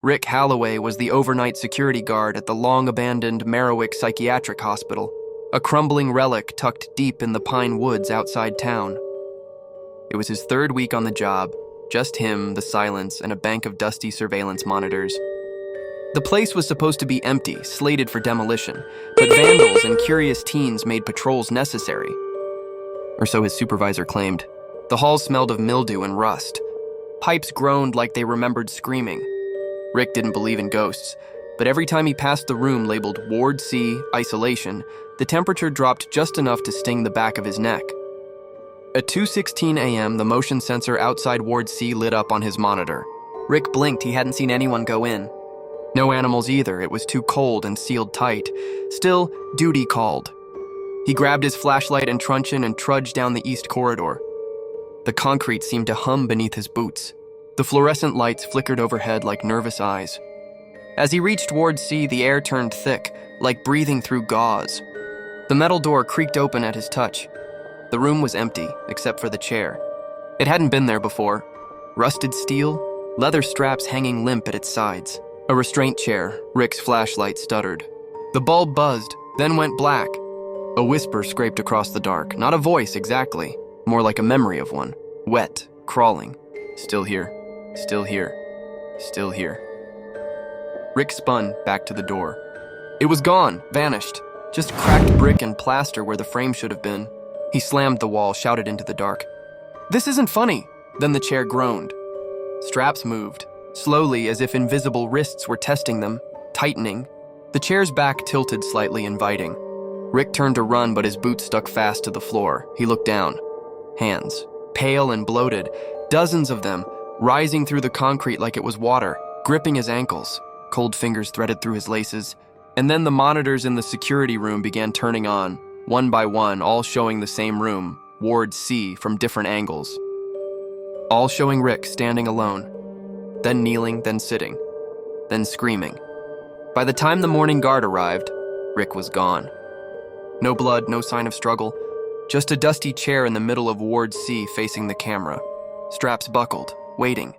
Rick Halloway was the overnight security guard at the long-abandoned Merriwick Psychiatric Hospital, a crumbling relic tucked deep in the pine woods outside town. It was his third week on the job, just him, the silence, and a bank of dusty surveillance monitors. The place was supposed to be empty, slated for demolition, but vandals and curious teens made patrols necessary. Or so his supervisor claimed. The halls smelled of mildew and rust. Pipes groaned like they remembered screaming. Rick didn't believe in ghosts, but every time he passed the room labeled Ward C, Isolation, the temperature dropped just enough to sting the back of his neck. At 2:16 a.m., the motion sensor outside Ward C lit up on his monitor. Rick blinked. He hadn't seen anyone go in. No animals either. It was too cold and sealed tight. Still, duty called. He grabbed his flashlight and truncheon and trudged down the east corridor. The concrete seemed to hum beneath his boots. The fluorescent lights flickered overhead like nervous eyes. As he reached Ward C, the air turned thick, like breathing through gauze. The metal door creaked open at his touch. The room was empty, except for the chair. It hadn't been there before. Rusted steel, leather straps hanging limp at its sides. A restraint chair, Rick's flashlight stuttered. The bulb buzzed, then went black. A whisper scraped across the dark. Not a voice exactly, more like a memory of one. Wet, crawling. Still here, still here, still here. Rick spun back to the door. It was gone, vanished. Just cracked brick and plaster where the frame should have been. He slammed the wall, shouted into the dark. "This isn't funny!" Then the chair groaned. Straps moved, slowly as if invisible wrists were testing them, tightening. The chair's back tilted slightly, inviting. Rick turned to run, but his boots stuck fast to the floor. He looked down. Hands, pale and bloated, dozens of them, rising through the concrete like it was water, gripping his ankles. Cold fingers threaded through his laces. And then the monitors in the security room began turning on, one by one, all showing the same room, Ward C, from different angles. All showing Rick standing alone, then kneeling, then sitting, then screaming. By the time the morning guard arrived, Rick was gone. No blood, no sign of struggle, just a dusty chair in the middle of Ward C facing the camera. Straps buckled, waiting.